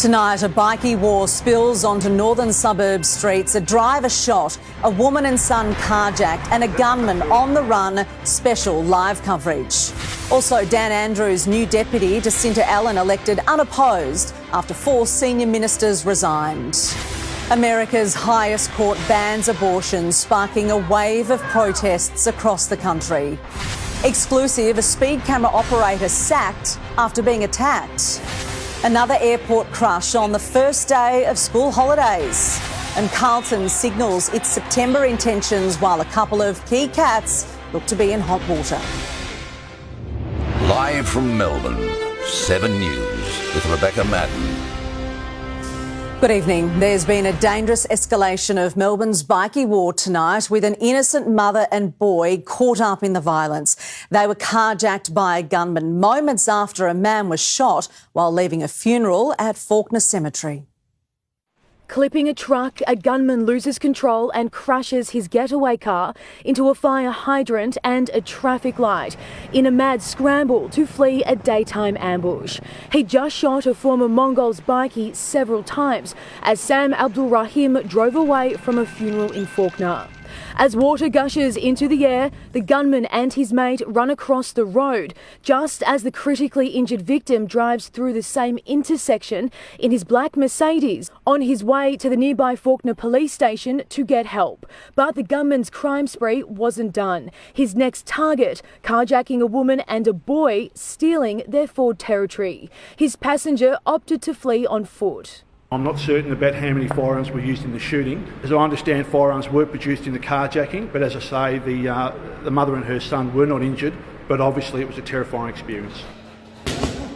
Tonight, a bikie war spills onto northern suburb streets. A driver shot, a woman and son carjacked, and a gunman on the run. Special live coverage. Also, Dan Andrews' new deputy, Jacinta Allen, elected unopposed after 4 senior ministers resigned. America's highest court bans abortion, sparking a wave of protests across the country. Exclusive, a speed camera operator sacked after being attacked. Another airport crush on the first day of school holidays. And Carlton signals its September intentions while a couple of key cats look to be in hot water. Live from Melbourne, 7 News with Rebecca Madden. Good evening. There's been a dangerous escalation of Melbourne's bikie war tonight, with an innocent mother and boy caught up in the violence. They were carjacked by a gunman moments after a man was shot while leaving a funeral at Fawkner Cemetery. Clipping a truck, a gunman loses control and crashes his getaway car into a fire hydrant and a traffic light in a mad scramble to flee a daytime ambush. He just shot a former Mongols bikie several times as Sam Abdul Rahim drove away from a funeral in Fawkner. As water gushes into the air, the gunman and his mate run across the road just as the critically injured victim drives through the same intersection in his black Mercedes on his way to the nearby Fawkner police station to get help. But the gunman's crime spree wasn't done. His next target, carjacking a woman and a boy, stealing their Ford Territory. His passenger opted to flee on foot. I'm not certain about how many firearms were used in the shooting. As I understand, firearms were produced in the carjacking, but as I say, the mother and her son were not injured, but obviously it was a terrifying experience.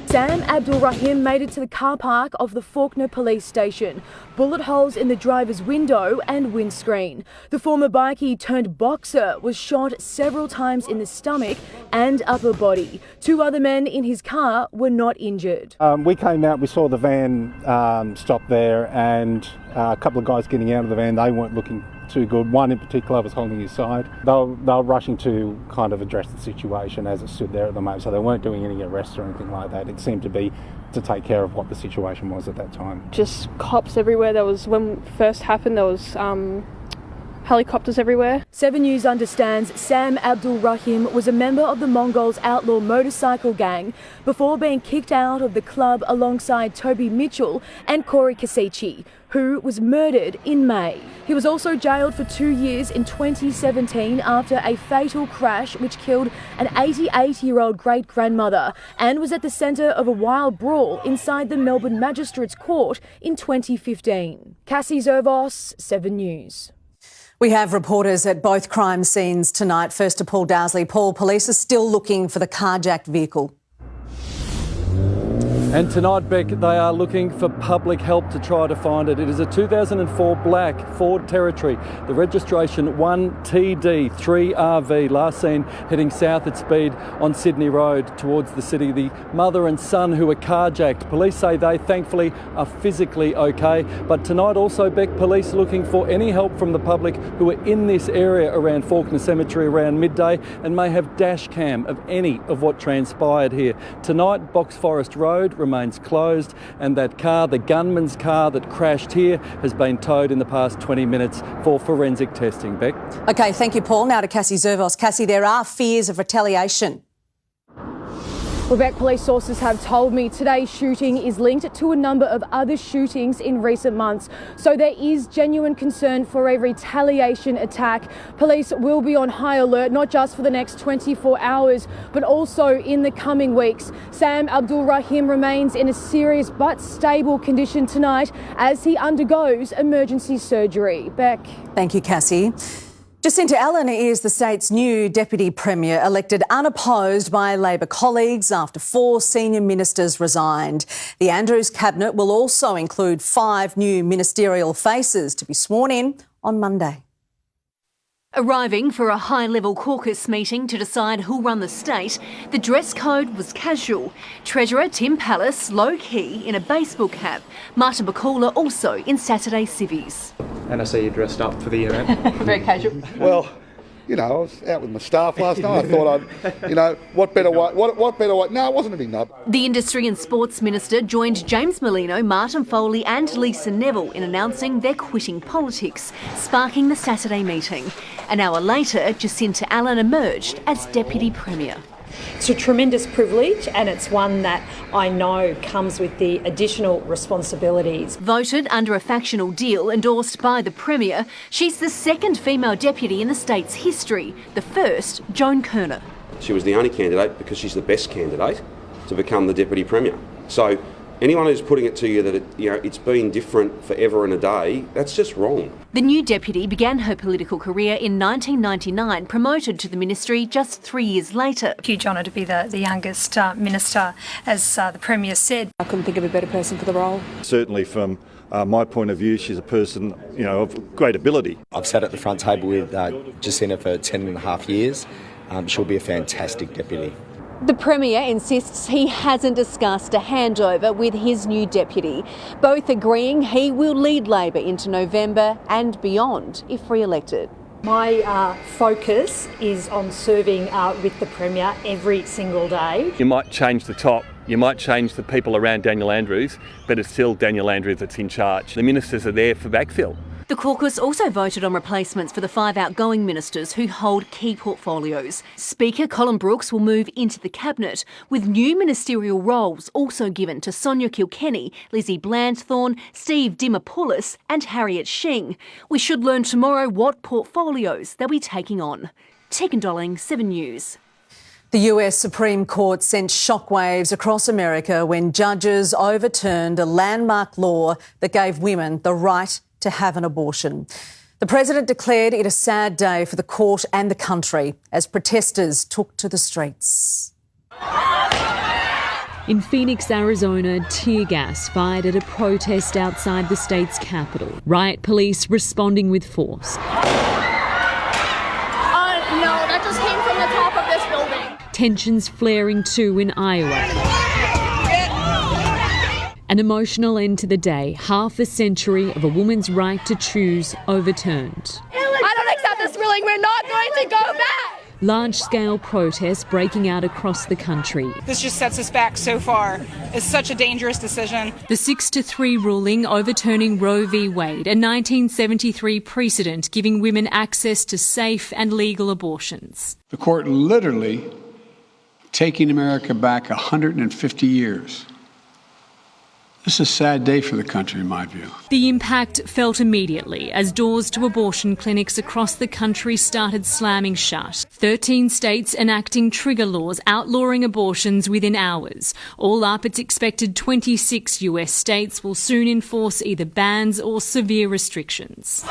Sam Abdul Rahim made it to the car park of the Fawkner police station. Bullet holes in the driver's window and windscreen. The former bikie turned boxer was shot several times in the stomach and upper body. 2 other men in his car were not injured. We came out, we saw the van stop there, and a couple of guys getting out of the van. They weren't looking too good. One in particular was holding his side. They were rushing to kind of address the situation as it stood there at the moment, so they weren't doing any arrests or anything like that. It seemed to be to take care of what the situation was at that time. Just cops everywhere. When it first happened, there was helicopters everywhere. 7 News understands Sam Abdul Rahim was a member of the Mongols outlaw motorcycle gang before being kicked out of the club alongside Toby Mitchell and Corey Kasichi, who was murdered in May. He was also jailed for 2 years in 2017 after a fatal crash which killed an 88-year-old great-grandmother and was at the centre of a wild brawl inside the Melbourne Magistrates Court in 2015. Cassie Zervos, 7 News. We have reporters at both crime scenes tonight. First to Paul Dowsley. Paul, police are still looking for the carjacked vehicle. And tonight, Beck, they are looking for public help to try to find it. It is a 2004 black Ford Territory. The registration 1TD3RV, last seen heading south at speed on Sydney Road towards the city. The mother and son who were carjacked. Police say they thankfully are physically okay. But tonight also, Beck, police looking for any help from the public who are in this area around Fawkner Cemetery around midday and may have dash cam of any of what transpired here. Tonight, Box Forest Road remains closed, and that car, the gunman's car that crashed here, has been towed in the past 20 minutes for forensic testing. Beck. OK, thank you, Paul. Now to Cassie Zervos. Cassie, there are fears of retaliation. Quebec police sources have told me today's shooting is linked to a number of other shootings in recent months. So there is genuine concern for a retaliation attack. Police will be on high alert, not just for the next 24 hours, but also in the coming weeks. Sam Abdul Rahim remains in a serious but stable condition tonight as he undergoes emergency surgery. Beck. Thank you, Cassie. Jacinta Allen is the state's new Deputy Premier, elected unopposed by Labor colleagues after 4 senior ministers resigned. The Andrews Cabinet will also include 5 new ministerial faces to be sworn in on Monday. Arriving for a high-level caucus meeting to decide who'll run the state, the dress code was casual. Treasurer Tim Pallas low-key in a baseball cap. Martin Bakula also in Saturday civvies. And I see you dressed up for the event. Very casual. Well, You know, I was out with my staff last night. I thought I'd, you know, what better way? What better way? No, it wasn't a big nub. The Industry and Sports Minister joined James Merlino, Martin Foley and Lisa Neville in announcing they're quitting politics, sparking the Saturday meeting. An hour later, Jacinta Allen emerged as Deputy Premier. It's a tremendous privilege, and it's one that I know comes with the additional responsibilities. Voted under a factional deal endorsed by the Premier, she's the second female deputy in the state's history, the first Joan Kerner. She was the only candidate because she's the best candidate to become the Deputy Premier. So anyone who's putting it to you that it's been different forever and a day, that's just wrong. The new deputy began her political career in 1999, promoted to the ministry just 3 years later. Huge honour to be the youngest minister, as the Premier said. I couldn't think of a better person for the role. Certainly from my point of view, she's a person, of great ability. I've sat at the front table with Jacinta for 10.5 years. She'll be a fantastic deputy. The Premier insists he hasn't discussed a handover with his new deputy, both agreeing he will lead Labor into November and beyond if re-elected. My focus is on serving with the Premier every single day. You might change the top, you might change the people around Daniel Andrews, but it's still Daniel Andrews that's in charge. The ministers are there for backfill. The caucus also voted on replacements for the 5 outgoing ministers who hold key portfolios. Speaker Colin Brooks will move into the cabinet, with new ministerial roles also given to Sonia Kilkenny, Lizzie Blandthorne, Steve Dimopoulos and Harriet Shing. We should learn tomorrow what portfolios they'll be taking on. Tegan Dolling, 7 News. The US Supreme Court sent shockwaves across America when judges overturned a landmark law that gave women the right to have an abortion. The President declared it a sad day for the court and the country as protesters took to the streets. In Phoenix, Arizona, tear gas fired at a protest outside the state's capital. Riot police responding with force. No, that just came from the top of this building. Tensions flaring too in Iowa. An emotional end to the day, half a century of a woman's right to choose overturned. I don't accept this ruling. We're not going to go back. Large-scale protests breaking out across the country. This just sets us back so far. It's such a dangerous decision. The 6-3 ruling overturning Roe v. Wade, a 1973 precedent giving women access to safe and legal abortions. The court literally taking America back 150 years. This is a sad day for the country, in my view. The impact felt immediately as doors to abortion clinics across the country started slamming shut. 13 states enacting trigger laws outlawing abortions within hours. All up, it's expected 26 US states will soon enforce either bans or severe restrictions.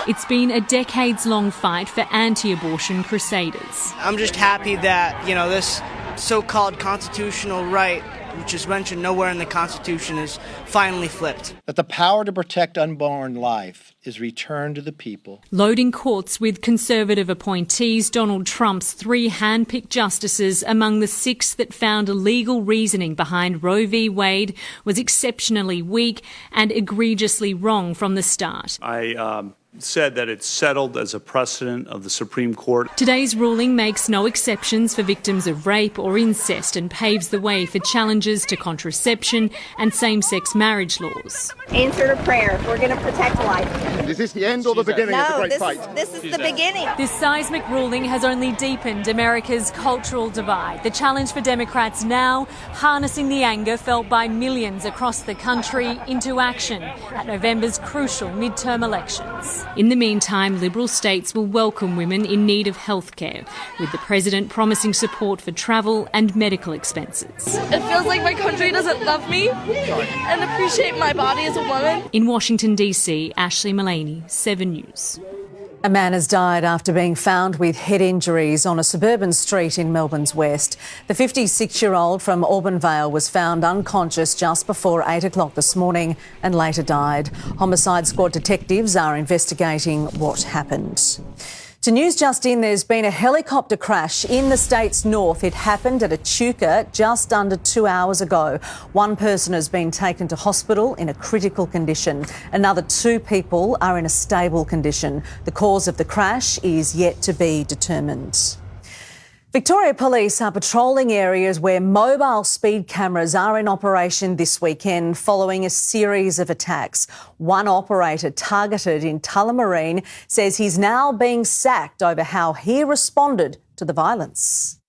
It's been a decades-long fight for anti-abortion crusaders. I'm just happy that, this so-called constitutional right, which is mentioned nowhere in the Constitution, is finally flipped. That the power to protect unborn life is returned to the people. Loading courts with Conservative appointees, Donald Trump's 3 hand-picked justices among the 6 that found legal reasoning behind Roe v. Wade was exceptionally weak and egregiously wrong from the start. I said that it's settled as a precedent of the Supreme Court. Today's ruling makes no exceptions for victims of rape or incest and paves the way for challenges to contraception and same-sex marriage laws. Answer to prayer. We're going to protect life. Is this the end or the beginning of the great fight? This is the beginning. This seismic ruling has only deepened America's cultural divide. The challenge for Democrats now, harnessing the anger felt by millions across the country into action at November's crucial midterm elections. In the meantime, Liberal states will welcome women in need of health care, with the President promising support for travel and medical expenses. It feels like my country doesn't love me and appreciate my body as a woman. In Washington, D.C., Ashley Mullaney, 7 News. A man has died after being found with head injuries on a suburban street in Melbourne's west. The 56-year-old from Auburn Vale was found unconscious just before 8 o'clock this morning and later died. Homicide Squad detectives are investigating what happened. To news just in, there's been a helicopter crash in the state's north. It happened at Echuca just under 2 hours ago. One person has been taken to hospital in a critical condition. Another 2 people are in a stable condition. The cause of the crash is yet to be determined. Victoria Police are patrolling areas where mobile speed cameras are in operation this weekend following a series of attacks. One operator targeted in Tullamarine says he's now being sacked over how he responded to the violence.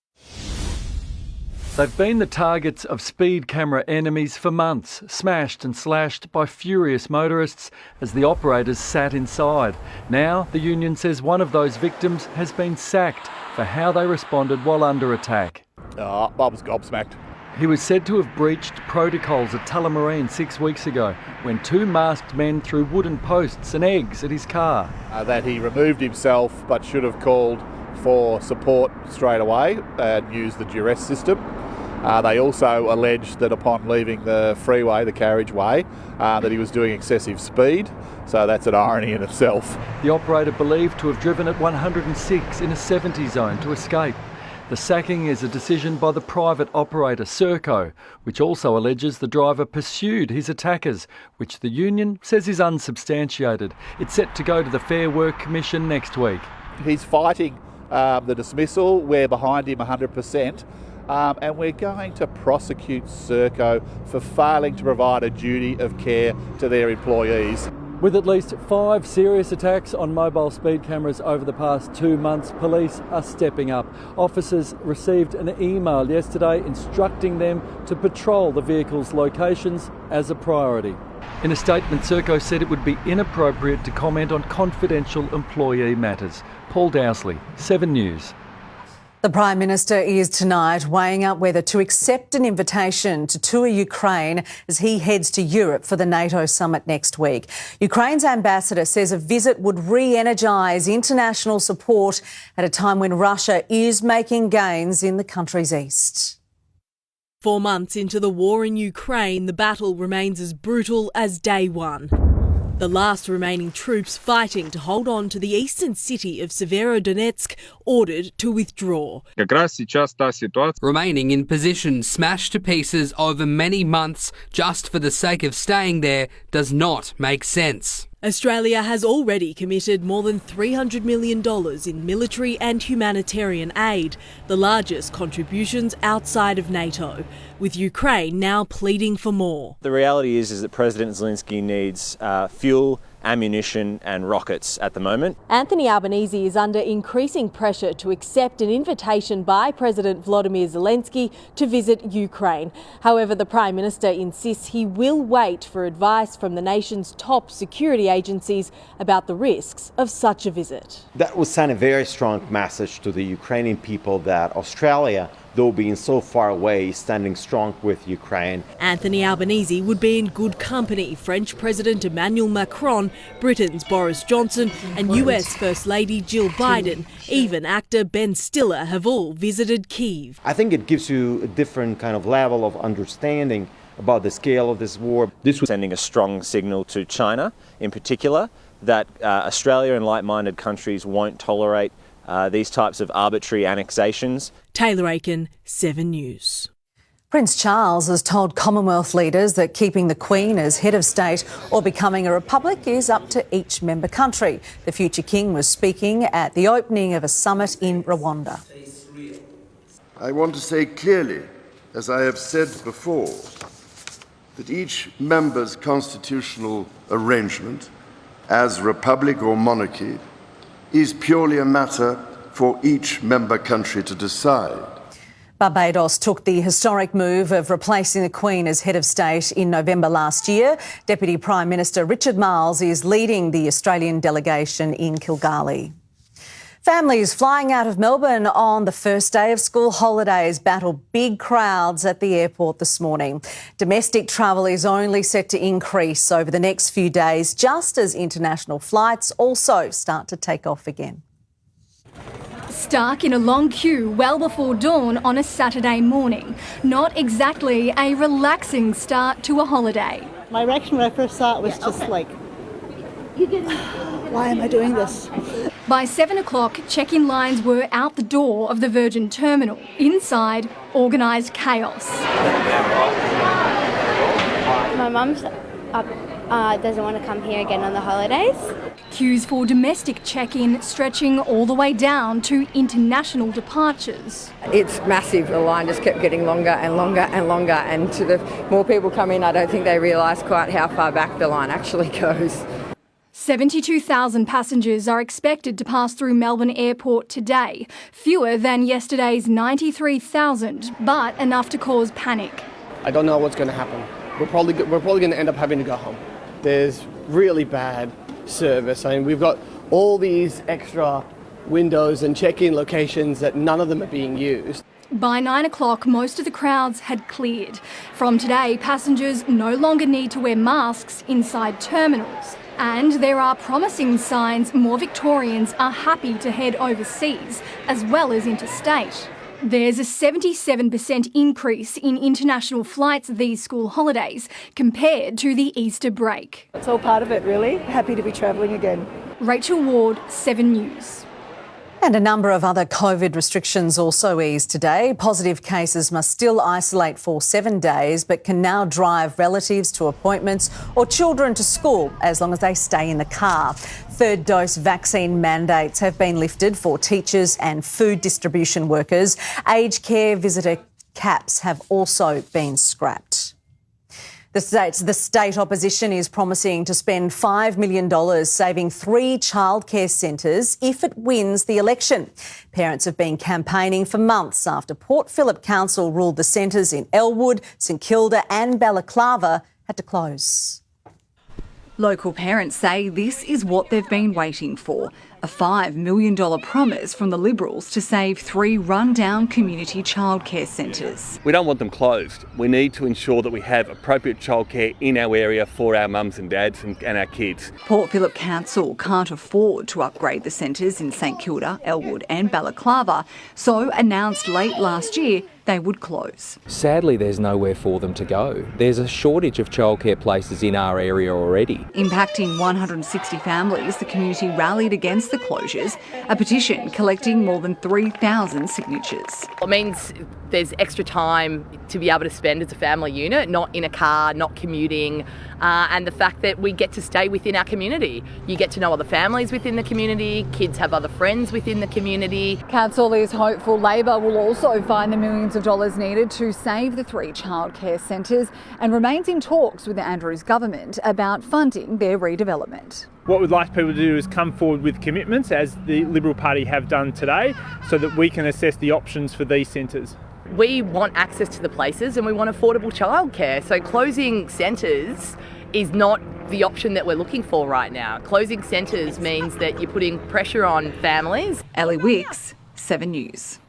They've been the targets of speed camera enemies for months, smashed and slashed by furious motorists as the operators sat inside. Now, the union says one of those victims has been sacked for how they responded while under attack. I was gobsmacked. He was said to have breached protocols at Tullamarine 6 weeks ago when 2 masked men threw wooden posts and eggs at his car. That he removed himself but should have called for support straight away and used the duress system. They also alleged that upon leaving the freeway, the carriageway, that he was doing excessive speed. So that's an irony in itself. The operator believed to have driven at 106 in a 70 zone to escape. The sacking is a decision by the private operator Serco, which also alleges the driver pursued his attackers, which the union says is unsubstantiated. It's set to go to the Fair Work Commission next week. He's fighting the dismissal. We're behind him 100%. And we're going to prosecute Serco for failing to provide a duty of care to their employees. With at least 5 serious attacks on mobile speed cameras over the past 2 months, police are stepping up. Officers received an email yesterday instructing them to patrol the vehicles' locations as a priority. In a statement, Serco said it would be inappropriate to comment on confidential employee matters. Paul Dowsley, 7 News. The Prime Minister is tonight weighing up whether to accept an invitation to tour Ukraine as he heads to Europe for the NATO summit next week. Ukraine's ambassador says a visit would re-energise international support at a time when Russia is making gains in the country's east. 4 months into the war in Ukraine, the battle remains as brutal as day one. The last remaining troops fighting to hold on to the eastern city of Severodonetsk ordered to withdraw. Remaining in position smashed to pieces over many months just for the sake of staying there does not make sense. Australia has already committed more than $300 million in military and humanitarian aid, the largest contributions outside of NATO, with Ukraine now pleading for more. The reality is that President Zelensky needs fuel, ammunition and rockets at the moment. Anthony Albanese is under increasing pressure to accept an invitation by President Volodymyr Zelensky to visit Ukraine. However, the Prime Minister insists he will wait for advice from the nation's top security agencies about the risks of such a visit. That would send a very strong message to the Ukrainian people that Australia, though being so far away, is standing strong with Ukraine. Anthony Albanese would be in good company. French President Emmanuel Macron, Britain's Boris Johnson and US First Lady Jill Biden, even actor Ben Stiller have all visited Kyiv. I think it gives you a different kind of level of understanding about the scale of this war. This was sending a strong signal to China in particular that Australia and like-minded countries won't tolerate these types of arbitrary annexations. Taylor Aiken, 7 News. Prince Charles has told Commonwealth leaders that keeping the Queen as head of state or becoming a republic is up to each member country. The future king was speaking at the opening of a summit in Rwanda. I want to say clearly, as I have said before, that each member's constitutional arrangement, as republic or monarchy, is purely a matter for each member country to decide. Barbados took the historic move of replacing the Queen as head of state in November last year. Deputy Prime Minister Richard Marles is leading the Australian delegation in Kilgaley. Families flying out of Melbourne on the first day of school holidays battled big crowds at the airport this morning. Domestic travel is only set to increase over the next few days, just as international flights also start to take off again. Stuck in a long queue well before dawn on a Saturday morning. Not exactly a relaxing start to a holiday. My reaction when I first saw it was just like, why am I doing this? By 7 o'clock, check-in lines were out the door of the Virgin Terminal. Inside, organised chaos. My mum's doesn't want to come here again on the holidays. Queues for domestic check-in stretching all the way down to international departures. It's massive. The line just kept getting longer and longer and longer, and to the more people come in, I don't think they realise quite how far back the line actually goes. 72,000 passengers are expected to pass through Melbourne Airport today, fewer than yesterday's 93,000, but enough to cause panic. I don't know what's going to happen. We're probably going to end up having to go home. There's really bad service. I mean, we've got all these extra windows and check-in locations that none of them are being used. By 9 o'clock, most of the crowds had cleared. From today, passengers no longer need to wear masks inside terminals. And there are promising signs more Victorians are happy to head overseas, as well as interstate. There's a 77% increase in international flights these school holidays compared to the Easter break. It's all part of it, really. Happy to be travelling again. Rachel Ward, 7 News. And a number of other COVID restrictions also eased today. Positive cases must still isolate for 7 days, but can now drive relatives to appointments or children to school as long as they stay in the car. Third dose vaccine mandates have been lifted for teachers and food distribution workers. Aged care visitor caps have also been scrapped. The state opposition is promising to spend $5 million saving 3 childcare centres if it wins the election. Parents have been campaigning for months after Port Phillip Council ruled the centres in Elwood, St Kilda and Balaclava had to close. Local parents say this is what they've been waiting for, a $5 million promise from the Liberals to save 3 rundown community childcare centres. We don't want them closed. We need to ensure that we have appropriate childcare in our area for our mums and dads and our kids. Port Phillip Council can't afford to upgrade the centres in St Kilda, Elwood and Balaclava, so announced late last year they would close. Sadly, there's nowhere for them to go. There's a shortage of childcare places in our area already. Impacting 160 families, the community rallied against the closures, a petition collecting more than 3,000 signatures. It means there's extra time to be able to spend as a family unit, not in a car, not commuting, and the fact that we get to stay within our community. You get to know other families within the community, kids have other friends within the community. Council is hopeful Labor will also find the millions of dollars needed to save the 3 childcare centres and remains in talks with the Andrews government about funding their redevelopment. What we'd like people to do is come forward with commitments, as the Liberal Party have done today, so that we can assess the options for these centres. We want access to the places and we want affordable childcare, so closing centres is not the option that we're looking for right now. Closing centres means that you're putting pressure on families. Ellie Wicks, 7 News.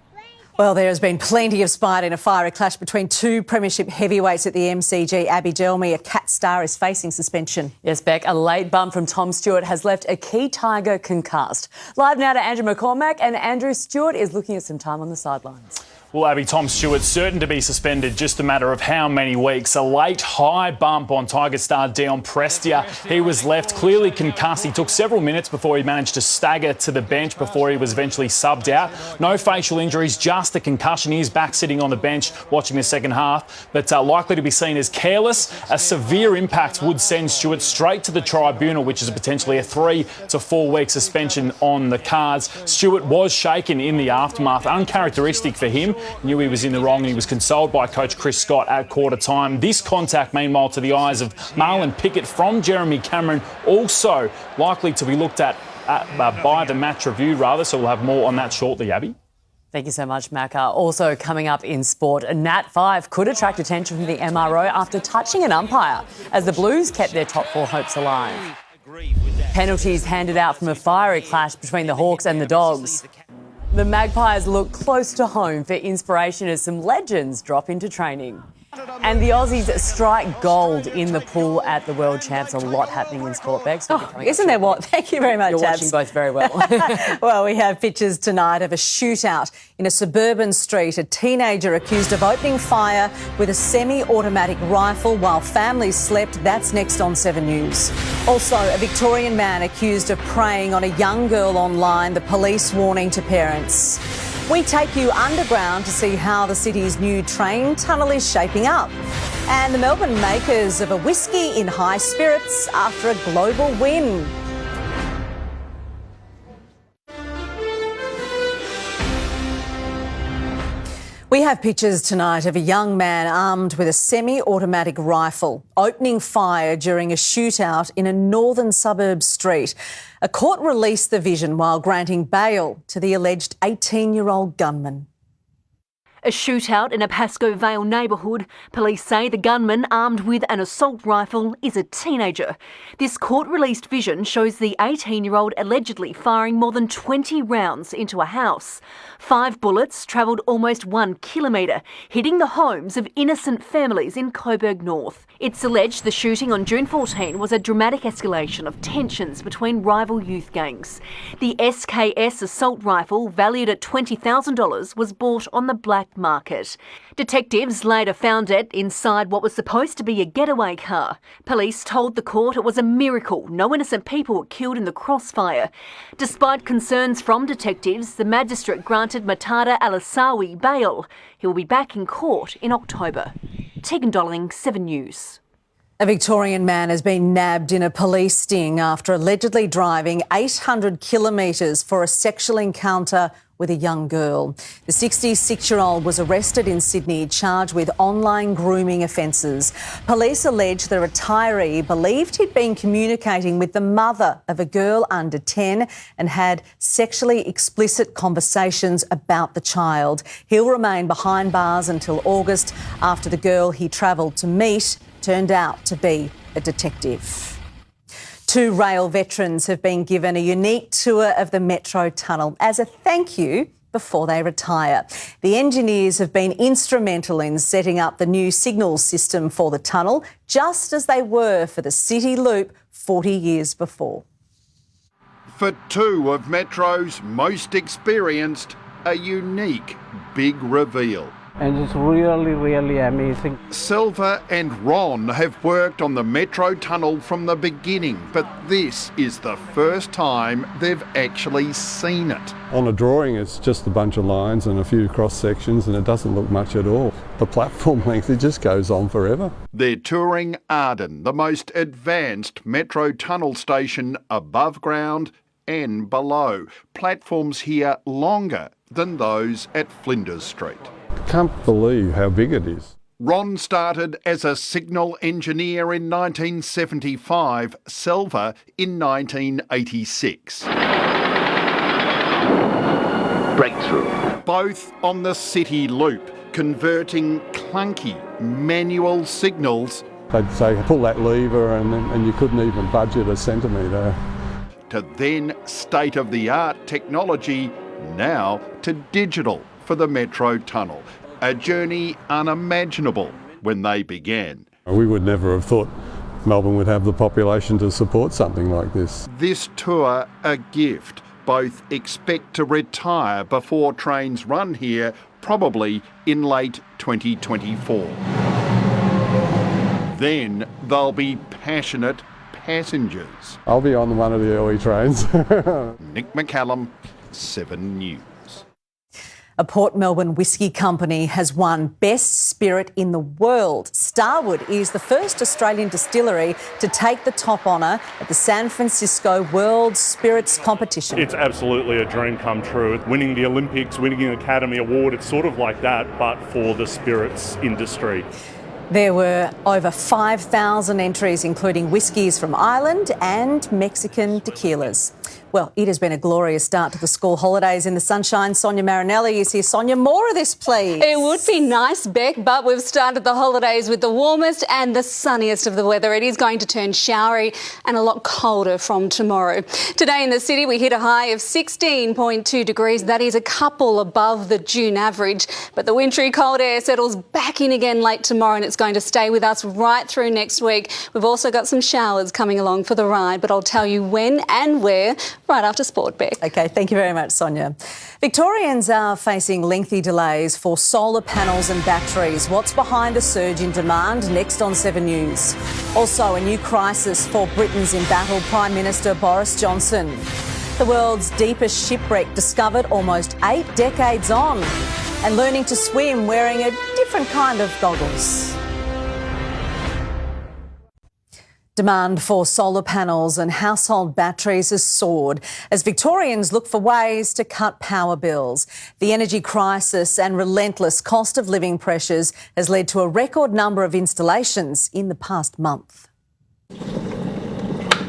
Well, there has been plenty of spite in a fiery clash between 2 premiership heavyweights at the MCG. Abby Delmy, a Cat star, is facing suspension. Yes, Beck, a late bump from Tom Stewart has left a key Tiger concussed. Live now to Andrew McCormack, and Andrew Stewart is looking at some time on the sidelines. Well, Abby, Tom Stewart's certain to be suspended, just a matter of how many weeks. A late high bump on Tiger star Dion Prestia. He was left clearly concussed. He took several minutes before he managed to stagger to the bench before he was eventually subbed out. No facial injuries, just a concussion. He is back sitting on the bench watching the second half, but likely to be seen as careless. A severe impact would send Stewart straight to the tribunal, which is potentially a 3 to 4 week suspension on the cards. Stewart was shaken in the aftermath, uncharacteristic for him. Knew he was in the wrong and he was consoled by coach Chris Scott at quarter time. This contact, meanwhile, to the eyes of Marlon Pickett from Jeremy Cameron, also likely to be looked at by the match review, so we'll have more on that shortly, Abby. Thank you so much, Macca. Also coming up in sport, a Nat 5 could attract attention from the MRO after touching an umpire as the Blues kept their top 4 hopes alive. Penalties handed out from a fiery clash between the Hawks and the Dogs. The Magpies look close to home for inspiration as some legends drop into training. And the Aussies strike gold in the pool at the World Champs. A lot happening in sport, Bex. Isn't there what? Thank you very much, You're Abs. watching both very well. Well, we have pictures tonight of a shootout in a suburban street. A teenager accused of opening fire with a semi-automatic rifle while families slept. That's next on 7 News. Also, a Victorian man accused of preying on a young girl online. The police warning to parents. We take you underground to see how the city's new train tunnel is shaping up. And the Melbourne makers of a whiskey in high spirits after a global win. We have pictures tonight of a young man armed with a semi-automatic rifle opening fire during a shootout in a northern suburb street. A court released the vision while granting bail to the alleged 18-year-old gunman. A shootout in a Pascoe Vale neighbourhood. Police say the gunman, armed with an assault rifle, is a teenager. This court-released vision shows the 18-year-old allegedly firing more than 20 rounds into a house. 5 bullets travelled almost 1 kilometre, hitting the homes of innocent families in Coburg North. It's alleged the shooting on June 14 was a dramatic escalation of tensions between rival youth gangs. The SKS assault rifle, valued at $20,000, was bought on the black market. Detectives later found it inside what was supposed to be a getaway car. Police told the court it was a miracle no innocent people were killed in the crossfire. Despite concerns from detectives, the magistrate granted Matada Al-Asawi bail. He will be back in court in October. Tegan Dolling, 7 News. A Victorian man has been nabbed in a police sting after allegedly driving 800 kilometres for a sexual encounter with a young girl. The 66-year-old was arrested in Sydney, charged with online grooming offences. Police allege the retiree believed he'd been communicating with the mother of a girl under 10 and had sexually explicit conversations about the child. He'll remain behind bars until August after the girl he travelled to meet turned out to be a detective. 2 rail veterans have been given a unique tour of the Metro tunnel as a thank you before they retire. The engineers have been instrumental in setting up the new signal system for the tunnel, just as they were for the City Loop 40 years before. For 2 of Metro's most experienced, a unique big reveal. And it's really amazing. Silva and Ron have worked on the Metro tunnel from the beginning, but this is the first time they've actually seen it. On a drawing, it's just a bunch of lines and a few cross sections, and it doesn't look much at all. The platform length, it just goes on forever. They're touring Arden, the most advanced Metro tunnel station above ground and below. Platforms here longer than those at Flinders Street. Can't believe how big it is. Ron started as a signal engineer in 1975, Silva in 1986. Breakthrough. Both on the City Loop, converting clunky manual signals. They'd say, pull that lever, and you couldn't even budge it a centimetre. To then state-of-the-art technology, now to digital for the Metro tunnel. A journey unimaginable when they began. We would never have thought Melbourne would have the population to support something like this. This tour, a gift. Both expect to retire before trains run here, probably in late 2024. Then they'll be passionate passengers. I'll be on one of the early trains. Nick McCallum, 7 News. A Port Melbourne whisky company has won Best Spirit in the World. Starwood is the first Australian distillery to take the top honour at the San Francisco World Spirits Competition. It's absolutely a dream come true. Winning the Olympics, winning an Academy Award, it's sort of like that, but for the spirits industry. There were over 5,000 entries, including whiskies from Ireland and Mexican tequilas. Well, it has been a glorious start to the school holidays in the sunshine. Sonia Marinelli is here. Sonia, more of this, please. It would be nice, Beck, but we've started the holidays with the warmest and the sunniest of the weather. It is going to turn showery and a lot colder from tomorrow. Today in the city, we hit a high of 16.2 degrees. That is a couple above the June average. But the wintry cold air settles back in again late tomorrow, and it's going to stay with us right through next week. We've also got some showers coming along for the ride, but I'll tell you when and where right after Sport, Beck. OK, thank you very much, Sonia. Victorians are facing lengthy delays for solar panels and batteries. What's behind the surge in demand? Next on 7 News. Also, a new crisis for Britain's embattled Prime Minister Boris Johnson. The world's deepest shipwreck discovered almost 8 decades on. And learning to swim wearing a different kind of goggles. Demand for solar panels and household batteries has soared as Victorians look for ways to cut power bills. The energy crisis and relentless cost of living pressures has led to a record number of installations in the past month.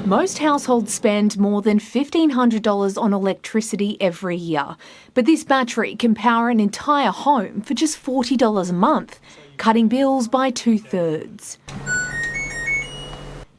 Most households spend more than $1,500 on electricity every year. But this battery can power an entire home for just $40 a month, cutting bills by 2/3.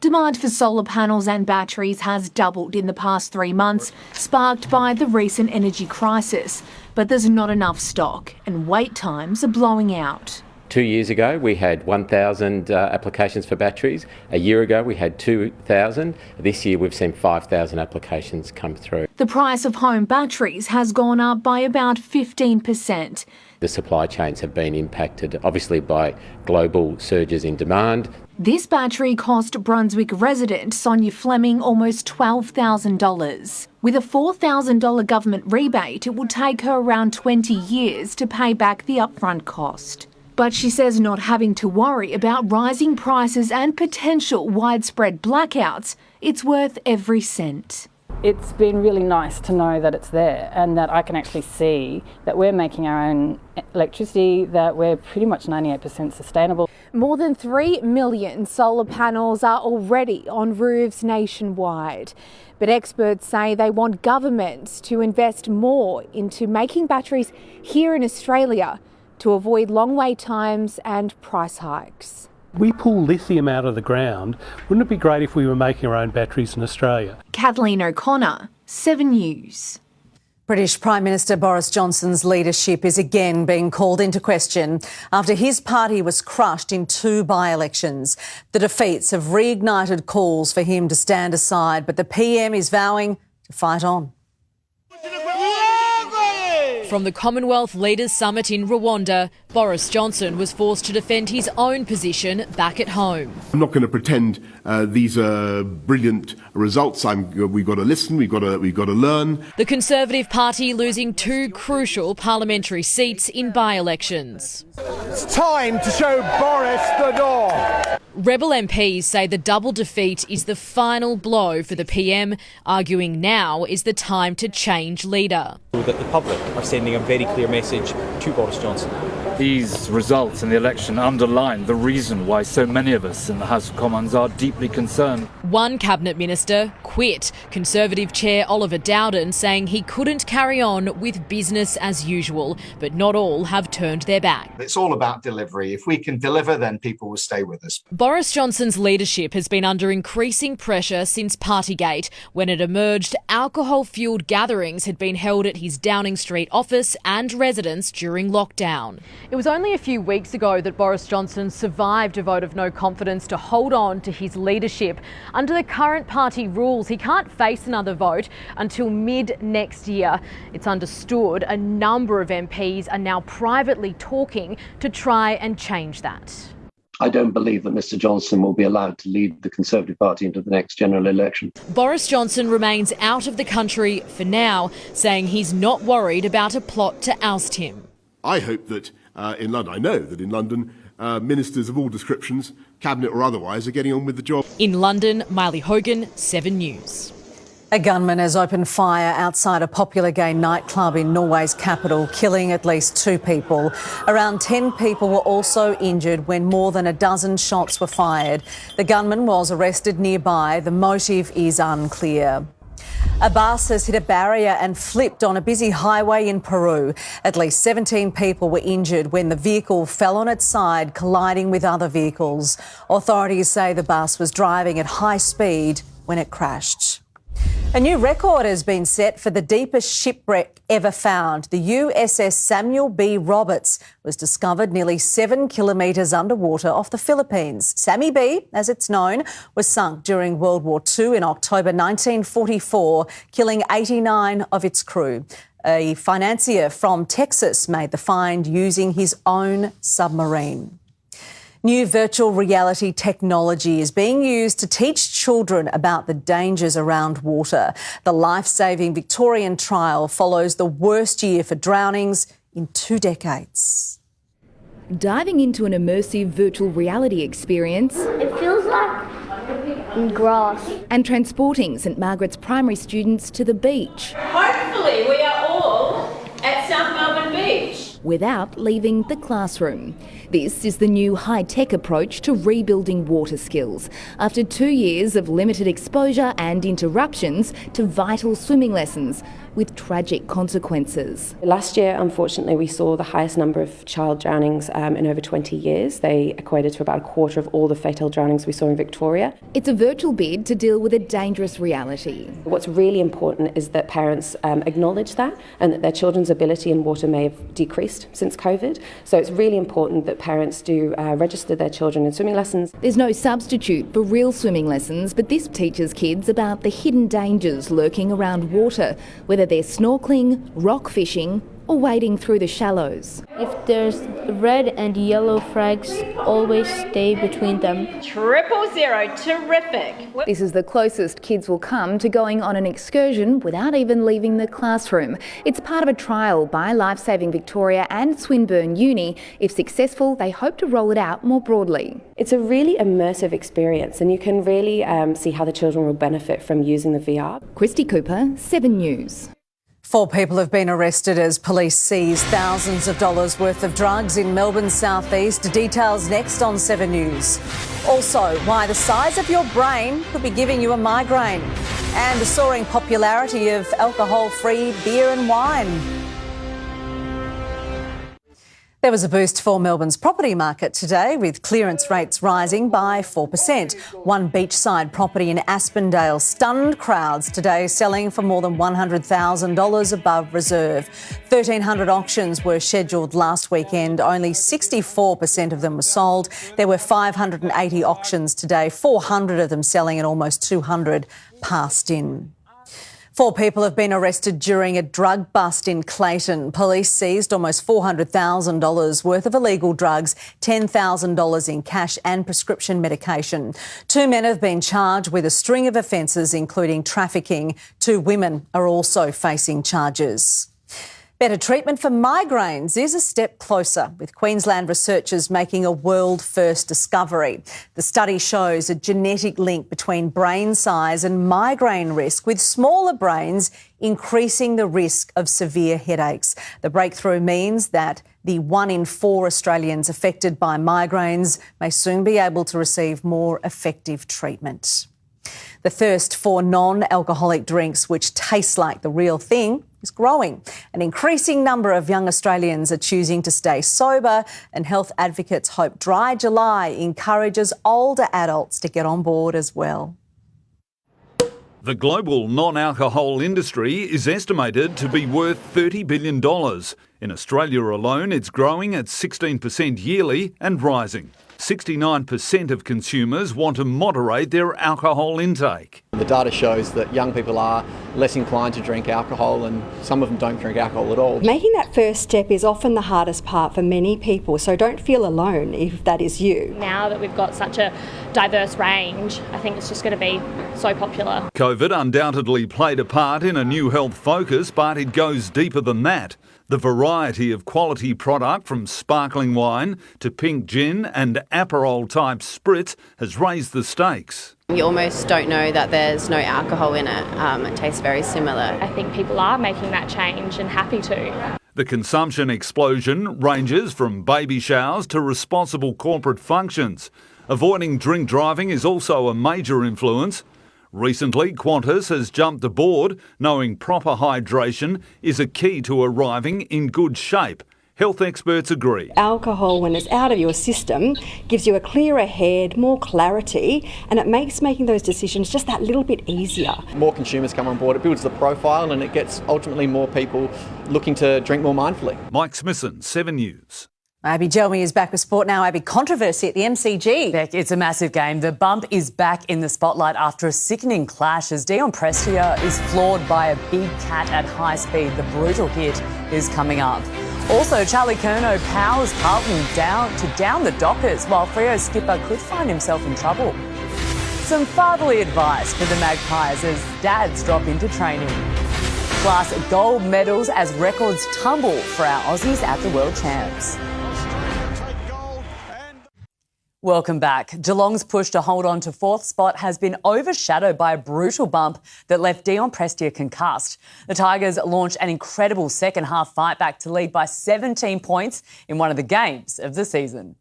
Demand for solar panels and batteries has doubled in the past 3 months, sparked by the recent energy crisis. But there's not enough stock and wait times are blowing out. 2 years ago, we had 1,000 applications for batteries. A year ago, we had 2,000. This year, we've seen 5,000 applications come through. The price of home batteries has gone up by about 15%. The supply chains have been impacted, obviously, by global surges in demand. This battery cost Brunswick resident Sonia Fleming almost $12,000. With a $4,000 government rebate, it will take her around 20 years to pay back the upfront cost. But she says not having to worry about rising prices and potential widespread blackouts, it's worth every cent. It's been really nice to know that it's there and that I can actually see that we're making our own electricity, that we're pretty much 98% sustainable. More than 3 million solar panels are already on roofs nationwide. But experts say they want governments to invest more into making batteries here in Australia to avoid long wait times and price hikes. We pull lithium out of the ground. Wouldn't it be great if we were making our own batteries in Australia? Kathleen O'Connor, 7 News. British Prime Minister Boris Johnson's leadership is again being called into question after his party was crushed in 2 by-elections. The defeats have reignited calls for him to stand aside, but the PM is vowing to fight on. From the Commonwealth Leaders Summit in Rwanda, Boris Johnson was forced to defend his own position back at home. I'm not going to pretend these are brilliant results. We've got to listen, we've got to learn. The Conservative Party losing 2 crucial parliamentary seats in by-elections. It's time to show Boris the door. Rebel MPs say the double defeat is the final blow for the PM, arguing now is the time to change leader. That the public are sending a very clear message to Boris Johnson. These results in the election underline the reason why so many of us in the House of Commons are deeply concerned. One Cabinet Minister quit, Conservative Chair Oliver Dowden saying he couldn't carry on with business as usual, but not all have turned their back. It's all about delivery. If we can deliver, then people will stay with us. Boris Johnson's leadership has been under increasing pressure since Partygate, when it emerged alcohol-fuelled gatherings had been held at his Downing Street office and residence during lockdown. It was only a few weeks ago that Boris Johnson survived a vote of no confidence to hold on to his leadership. Under the current party rules, he can't face another vote until mid-next year. It's understood a number of MPs are now privately talking to try and change that. I don't believe that Mr Johnson will be allowed to lead the Conservative Party into the next general election. Boris Johnson remains out of the country for now, saying he's not worried about a plot to oust him. I hope that in London, I know that in London, ministers of all descriptions, cabinet or otherwise, are getting on with the job. In London, Miley Hogan, 7 News. A gunman has opened fire outside a popular gay nightclub in Norway's capital, killing at least 2 people. Around 10 people were also injured when more than a dozen shots were fired. The gunman was arrested nearby. The motive is unclear. A bus has hit a barrier and flipped on a busy highway in Peru. At least 17 people were injured when the vehicle fell on its side, colliding with other vehicles. Authorities say the bus was driving at high speed when it crashed. A new record has been set for the deepest shipwreck ever found. The USS Samuel B. Roberts was discovered nearly 7 kilometres underwater off the Philippines. Sammy B, as it's known, was sunk during World War II in October 1944, killing 89 of its crew. A financier from Texas made the find using his own submarine. New virtual reality technology is being used to teach children about the dangers around water. The life-saving Victorian trial follows the worst year for drownings in 2 decades. Diving into an immersive virtual reality experience. It feels like grass. And transporting St Margaret's primary students to the beach. Hopefully we are all at South Melbourne Beach. Without leaving the classroom. This is the new high-tech approach to rebuilding water skills after 2 years of limited exposure and interruptions to vital swimming lessons with tragic consequences. Last year, unfortunately, we saw the highest number of child drownings in over 20 years. They equated to about a quarter of all the fatal drownings we saw in Victoria. It's a virtual bid to deal with a dangerous reality. What's really important is that parents acknowledge that and that their children's ability in water may have decreased since COVID. So it's really important that parents do register their children in swimming lessons. There's no substitute for real swimming lessons, but this teaches kids about the hidden dangers lurking around water, whether they're snorkelling, rock fishing or wading through the shallows. If there's red and yellow flags, always stay between them. 000, terrific. This is the closest kids will come to going on an excursion without even leaving the classroom. It's part of a trial by Lifesaving Victoria and Swinburne Uni. If successful, they hope to roll it out more broadly. It's a really immersive experience and you can really see how the children will benefit from using the VR. Christy Cooper, 7 News. 4 people have been arrested as police seize thousands of dollars worth of drugs in Melbourne's southeast. Details next on 7 News. Also, why the size of your brain could be giving you a migraine. And the soaring popularity of alcohol-free beer and wine. There was a boost for Melbourne's property market today, with clearance rates rising by 4%. One beachside property in Aspendale stunned crowds today, selling for more than $100,000 above reserve. 1,300 auctions were scheduled last weekend. Only 64% of them were sold. There were 580 auctions today, 400 of them selling and almost 200 passed in. 4 people have been arrested during a drug bust in Clayton. Police seized almost $400,000 worth of illegal drugs, $10,000 in cash and prescription medication. 2 men have been charged with a string of offences, including trafficking. 2 women are also facing charges. Better treatment for migraines is a step closer, with Queensland researchers making a world-first discovery. The study shows a genetic link between brain size and migraine risk, with smaller brains increasing the risk of severe headaches. The breakthrough means that the 1 in 4 Australians affected by migraines may soon be able to receive more effective treatment. The thirst for non-alcoholic drinks which taste like the real thing is growing. An increasing number of young Australians are choosing to stay sober, and health advocates hope Dry July encourages older adults to get on board as well. The global non-alcohol industry is estimated to be worth $30 billion. In Australia alone, it's growing at 16% yearly and rising. 69% of consumers want to moderate their alcohol intake. The data shows that young people are less inclined to drink alcohol, and some of them don't drink alcohol at all. Making that first step is often the hardest part for many people, so don't feel alone if that is you. Now that we've got such a diverse range, I think it's just going to be so popular. COVID undoubtedly played a part in a new health focus, but it goes deeper than that. The variety of quality product, from sparkling wine to pink gin and Aperol-type spritz, has raised the stakes. You almost don't know that there's no alcohol in it. It tastes very similar. I think people are making that change and happy to. The consumption explosion ranges from baby showers to responsible corporate functions. Avoiding drink driving is also a major influence. Recently, Qantas has jumped aboard, knowing proper hydration is a key to arriving in good shape. Health experts agree. Alcohol, when it's out of your system, gives you a clearer head, more clarity, and it makes making those decisions just that little bit easier. More consumers come on board, it builds the profile and it gets ultimately more people looking to drink more mindfully. Mike Smisson, 7 News. Abby Jelmy is back with sport now. Abby, controversy at the MCG. Beck, it's a massive game. The bump is back in the spotlight after a sickening clash as Dion Prestia is floored by a big cat at high speed. The brutal hit is coming up. Also, Charlie Curnow powers Carlton down the Dockers, while Freo's skipper could find himself in trouble. Some fatherly advice for the Magpies as dads drop into training. Plus, gold medals as records tumble for our Aussies at the World Champs. Welcome back. Geelong's push to hold on to fourth spot has been overshadowed by a brutal bump that left Dion Prestia concussed. The Tigers launched an incredible second half fight back to lead by 17 points in one of the games of the season.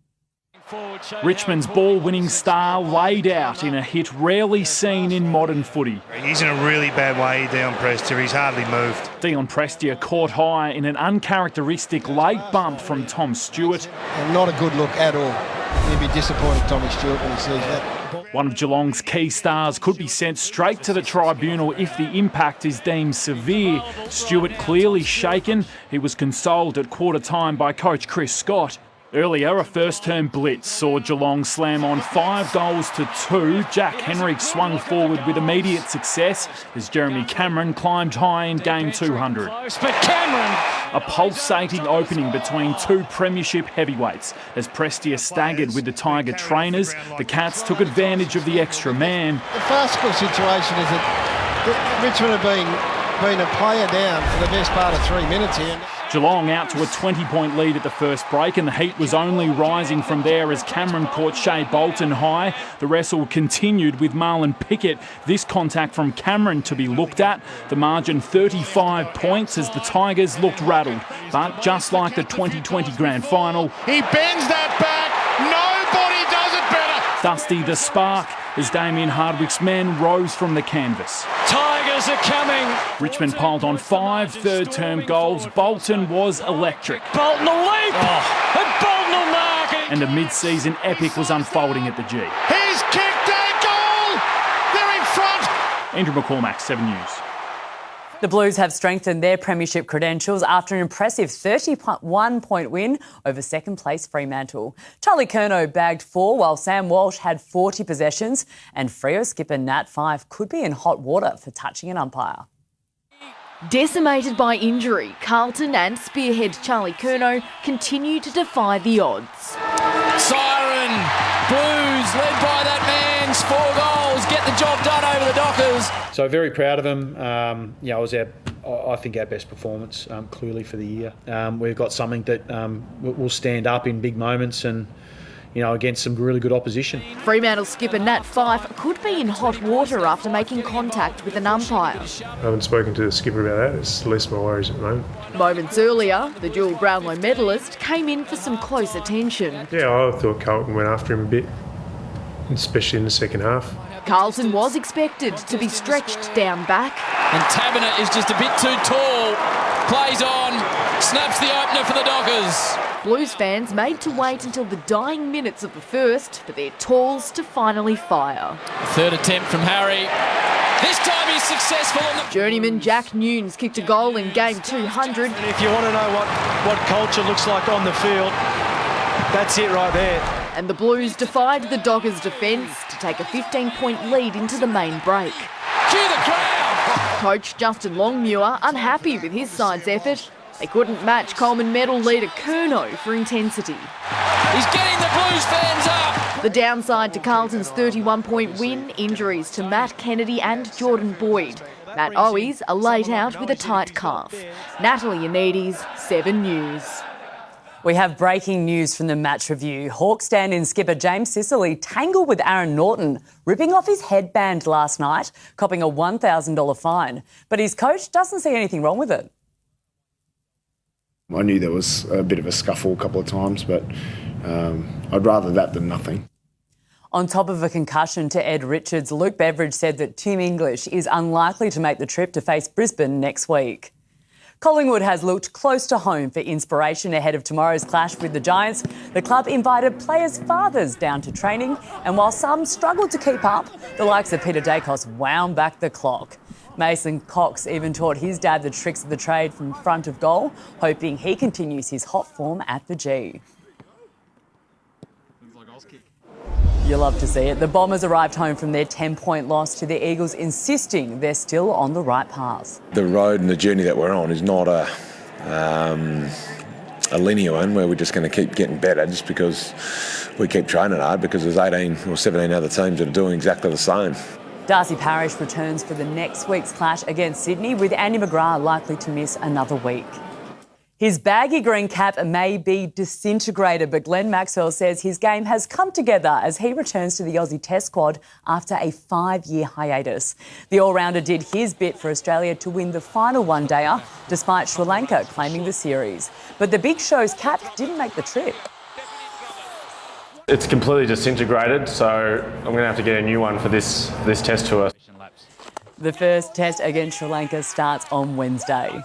Richmond's ball-winning star laid out in a hit rarely seen in modern footy. He's in a really bad way, Dion Prestia. He's hardly moved. Dion Prestia caught high in an uncharacteristic late bump from Tom Stewart. And not a good look at all. He'd be disappointed, Tommy Stewart, when he sees that. One of Geelong's key stars could be sent straight to the tribunal if the impact is deemed severe. Stewart clearly shaken. He was consoled at quarter time by coach Chris Scott. Earlier, a first-term blitz saw Geelong slam on 5 goals to 2. Jack Henry swung forward with immediate success as Jeremy Cameron climbed high in game 200. But Cameron! A pulsating opening between two premiership heavyweights. As Prestia staggered with the Tiger trainers, the Cats took advantage of the extra man. The farcical situation is that Richmond have been a player down for the best part of 3 minutes here. Geelong out to a 20-point lead at the first break, and the heat was only rising from there as Cameron caught Shea Bolton high. The wrestle continued with Marlon Pickett. This contact from Cameron to be looked at. The margin 35 points as the Tigers looked rattled. But just like the 2020 grand final, he bends that back. Nobody does it better. Dusty the spark as Damien Hardwick's men rose from the canvas. Tigers are coming. Richmond piled on 5 third-term goals. Bolton was electric. Bolton will leap. And Bolton will mark it. And a mid-season epic was unfolding at the G. He's kicked a goal. They're in front. Andrew McCormack, 7 News. The Blues have strengthened their premiership credentials after an impressive 31-point win over second-place Fremantle. Charlie Curnow bagged 4 while Sam Walsh had 40 possessions, and Freo skipper Nat Fyfe could be in hot water for touching an umpire. Decimated by injury, Carlton and spearhead Charlie Curnow continue to defy the odds. Siren! Blues led by that man's 4 goals. Get the job done over the Dockers. So very proud of him. It was I think our best performance clearly for the year. We've got something that will stand up in big moments and against some really good opposition. Fremantle skipper Nat Fyfe could be in hot water after making contact with an umpire. I haven't spoken to the skipper about that. It's less my worries at the moment. Moments earlier, the dual Brownlow medalist came in for some close attention. Yeah, I thought Carlton went after him a bit, especially in the second half. Carlton was expected to be stretched down back. And Taberner is just a bit too tall. Plays on, snaps the opener for the Dockers. Blues fans made to wait until the dying minutes of the first for their talls to finally fire. Third attempt from Harry. This time he's successful. Journeyman Jack Nunes kicked a goal in game 200. And if you want to know what culture looks like on the field, that's it right there. And the Blues defied the Dockers' defence to take a 15-point lead into the main break. Cue the crowd! Coach Justin Longmuir unhappy with his side's effort. They couldn't match Coleman medal leader Curnow for intensity. He's getting the Blues fans up! The downside to Carlton's 31-point win, injuries to Matt Kennedy and Jordan Boyd. Matt Owies are late out with a tight calf. Natalie Anides, 7 News. We have breaking news from the match review. Hawks stand-in skipper James Sicily tangled with Aaron Norton, ripping off his headband last night, copping a $1,000 fine. But his coach doesn't see anything wrong with it. I knew there was a bit of a scuffle a couple of times, but I'd rather that than nothing. On top of a concussion to Ed Richards, Luke Beveridge said that Tim English is unlikely to make the trip to face Brisbane next week. Collingwood has looked close to home for inspiration ahead of tomorrow's clash with the Giants. The club invited players' fathers down to training, and while some struggled to keep up, the likes of Peter Dacos wound back the clock. Mason Cox even taught his dad the tricks of the trade from front of goal, hoping he continues his hot form at the G. You'll love to see it. The Bombers arrived home from their 10-point loss to the Eagles, insisting they're still on the right path. The road and the journey that we're on is not a linear one where we're just going to keep getting better just because we keep training hard, because there's 18 or 17 other teams that are doing exactly the same. Darcy Parish returns for the next week's clash against Sydney, with Andy McGrath likely to miss another week. His baggy green cap may be disintegrated, but Glenn Maxwell says his game has come together as he returns to the Aussie Test squad after a 5-year hiatus. The all-rounder did his bit for Australia to win the final one-dayer, despite Sri Lanka claiming the series. But the Big Show's cap didn't make the trip. It's completely disintegrated, so I'm going to have to get a new one for this test tour. The first test against Sri Lanka starts on Wednesday.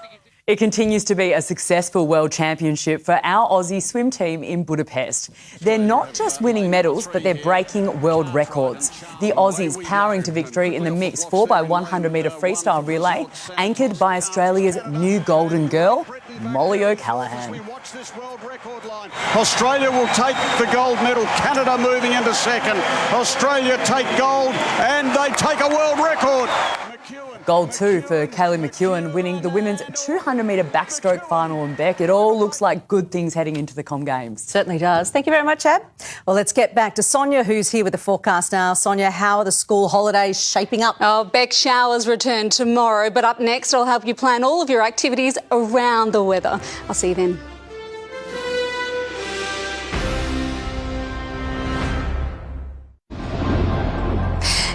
It continues to be a successful World Championship for our Aussie swim team in Budapest. They're not just winning medals, but they're breaking world records. The Aussies powering to victory in the mixed 4x100-metre freestyle relay, anchored by Australia's new golden girl, Molly O'Callaghan. Australia will take the gold medal. Canada moving into second. Australia take gold and they take a world record. Gold 2 for Kaylee McEwen, winning the women's 200-metre backstroke final in Beck. It all looks like good things heading into the Com Games. Certainly does. Thank you very much, Ab. Well, let's get back to Sonia, who's here with the forecast now. Sonia, how are the school holidays shaping up? Oh, Beck showers return tomorrow, but up next I'll help you plan all of your activities around the weather. I'll see you then.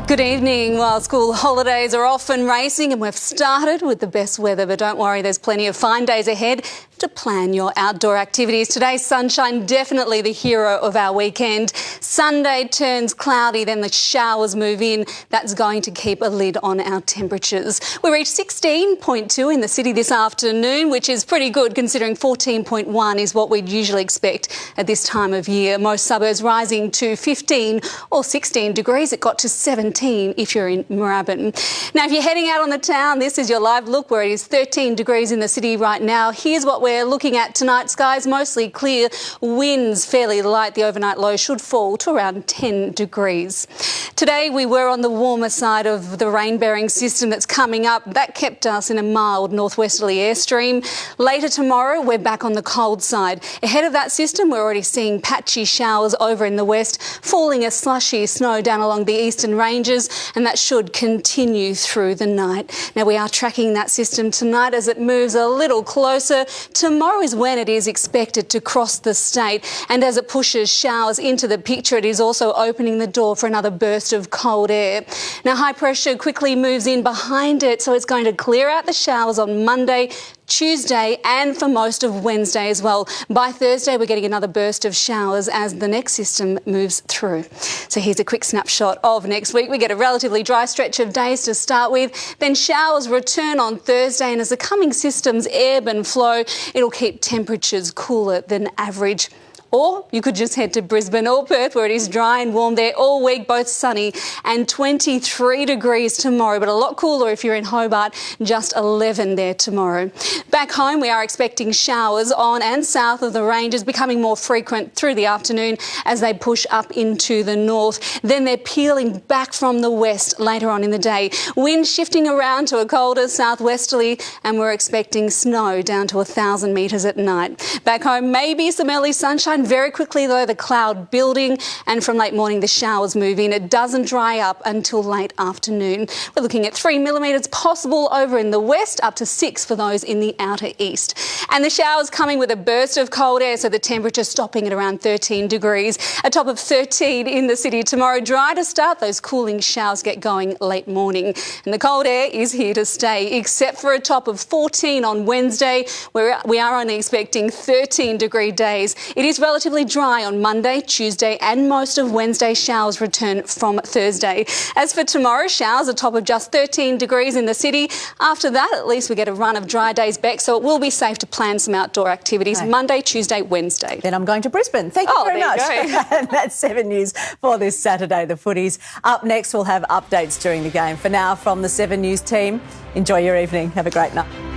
Good evening. Well, school holidays are off and racing, and we've started with the best weather, but don't worry, there's plenty of fine days ahead to plan your outdoor activities. Today's sunshine, definitely the hero of our weekend. Sunday turns cloudy, then the showers move in. That's going to keep a lid on our temperatures. We reached 16.2 in the city this afternoon, which is pretty good considering 14.1 is what we'd usually expect at this time of year. Most suburbs rising to 15 or 16 degrees. It got to 17 if you're in Moorabbin. Now, if you're heading out on the town, this is your live look where it is 13 degrees in the city right now. Here's what we're looking at tonight. Skies mostly clear, winds fairly light. The overnight low should fall to around 10 degrees. Today we were on the warmer side of the rain-bearing system that's coming up. That kept us in a mild northwesterly airstream. Later tomorrow we're back on the cold side. Ahead of that system we're already seeing patchy showers over in the west, falling a slushy snow down along the eastern ranges, and that should continue through the night. Now, we are tracking that system tonight as it moves a little closer. Tomorrow is when it is expected to cross the state, and as it pushes showers into the picture, it is also opening the door for another burst of cold air. Now, high pressure quickly moves in behind it, so it's going to clear out the showers on Monday, Tuesday and for most of Wednesday as well. By Thursday, we're getting another burst of showers as the next system moves through. So here's a quick snapshot of next week. We get a relatively dry stretch of days to start with, then showers return on Thursday, and as the coming systems ebb and flow, it'll keep temperatures cooler than average. Or you could just head to Brisbane or Perth, where it is dry and warm there all week, both sunny, and 23 degrees tomorrow, but a lot cooler if you're in Hobart, just 11 there tomorrow. Back home, we are expecting showers on and south of the ranges, becoming more frequent through the afternoon as they push up into the north. Then they're peeling back from the west later on in the day. Wind shifting around to a colder southwesterly, and we're expecting snow down to 1,000 metres at night. Back home, maybe some early sunshine. Very quickly, though, the cloud building, and from late morning, the showers move in. It doesn't dry up until late afternoon. We're looking at 3 millimetres possible over in the west, up to 6 for those in the outer east. And the showers coming with a burst of cold air, so the temperature stopping at around 13 degrees. A top of 13 in the city tomorrow. Dry to start, those cooling showers get going late morning. And the cold air is here to stay, except for a top of 14 on Wednesday, where we are only expecting 13-degree days. It is relatively dry on Monday, Tuesday and most of Wednesday. Showers return from Thursday. As for tomorrow, showers a top of just 13 degrees in the city. After that, at least we get a run of dry days back, so it will be safe to plan some outdoor activities Monday, Tuesday, Wednesday. Then I'm going to Brisbane. Thank you very much. And that's 7 News for this Saturday. The footies. Up next, we'll have updates during the game. For now, from the 7 News team, enjoy your evening. Have a great night.